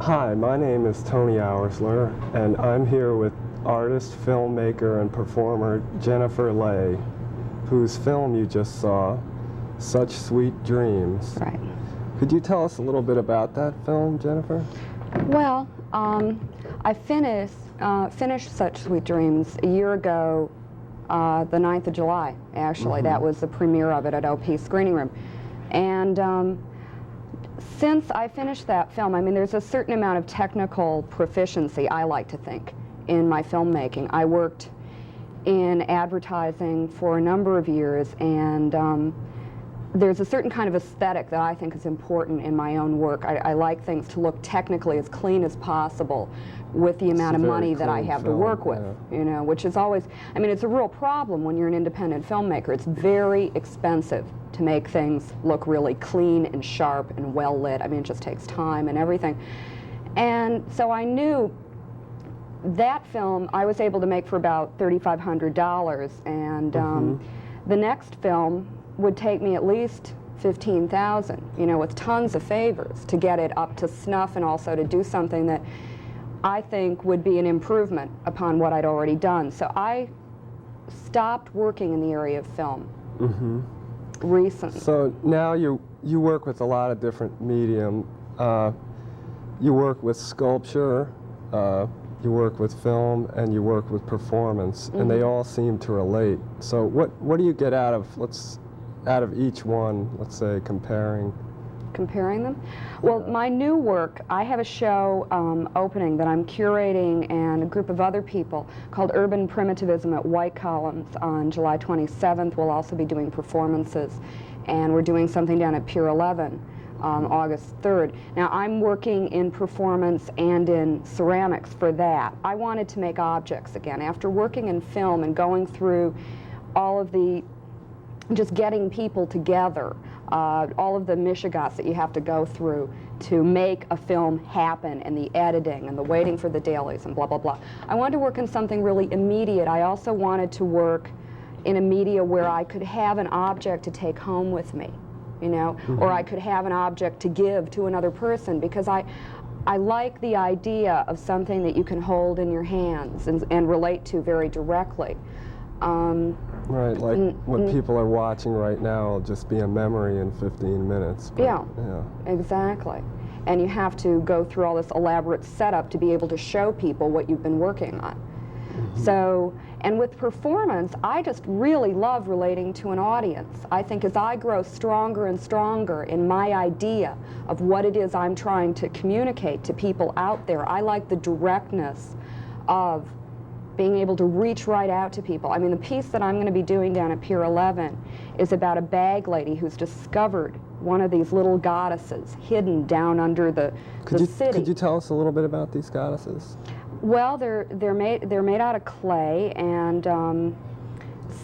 Hi, my name is Tony Oursler, and I'm here with artist, filmmaker, and performer Jennifer Lay, whose film you just saw, Such Sweet Dreams. Right. Could you tell us a little bit about that film, Jennifer? Well, I finished Such Sweet Dreams a year ago, the 9th of July, actually. That was the premiere of it at OP Screening Room. And since I finished that film, I mean, there's a certain amount of technical proficiency, I like to think, in my filmmaking. I worked in advertising for a number of years, and there's a certain kind of aesthetic that I think is important in my own work. I like things to look technically as clean as possible with the amount of money that I have to work with, you know, which is always, I mean, it's a real problem when you're an independent filmmaker. It's very expensive to make things look really clean and sharp and well lit. I mean, it just takes time and everything. And so I knew that film I was able to make for about $3,500, and the next film would take me at least $15,000, you know, with tons of favors to get it up to snuff, and also to do something that I think would be an improvement upon what I'd already done. So I stopped working in the area of film recently. So now you work with a lot of different medium. You work with sculpture, you work with film, and you work with performance, and they all seem to relate. So what do you get out of each one, let's say, comparing them? Well, my new work, I have a show opening that I'm curating, and a group of other people, called Urban Primitivism at White Columns on July 27th. We'll also be doing performances, and we're doing something down at Pier 11 August 3rd. Now, I'm working in performance and in ceramics for that. I wanted to make objects again. After working in film and going through all of the just getting people together, all of the mishigas that you have to go through to make a film happen, and the editing and the waiting for the dailies and blah, blah, blah. I wanted to work in something really immediate. I also wanted to work in a media where I could have an object to take home with me, you know, or I could have an object to give to another person, because I like the idea of something that you can hold in your hands and relate to very directly. Right, like what people are watching right now will just be a memory in 15 minutes. But, yeah, exactly. And you have to go through all this elaborate setup to be able to show people what you've been working on. So, and with performance, I just really love relating to an audience. I think as I grow stronger and stronger in my idea of what it is I'm trying to communicate to people out there, I like the directness of being able to reach right out to people. I mean, the piece that I'm going to be doing down at Pier 11 is about a bag lady who's discovered one of these little goddesses hidden down under the city. Could you tell us a little bit about these goddesses? Well, they're made out of clay, and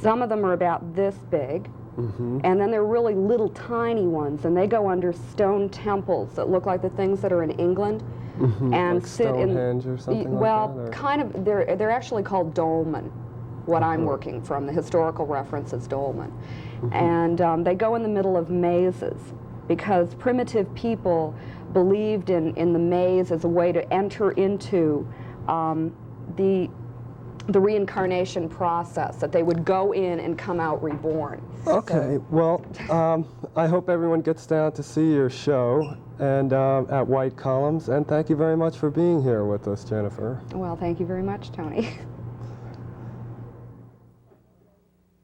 some of them are about this big, and then they're really little tiny ones, and they go under stone temples that look like the things that are in England. And like sit Stonehenge in, or something well, like that? Or? Kind of. They're actually called dolmen. What I'm working from, the historical reference is dolmen, and they go in the middle of mazes, because primitive people believed in the maze as a way to enter into the reincarnation process, that they would go in and come out reborn. Okay, well, I hope everyone gets down to see your show and at White Columns, and thank you very much for being here with us, Jennifer. Well, thank you very much, Tony.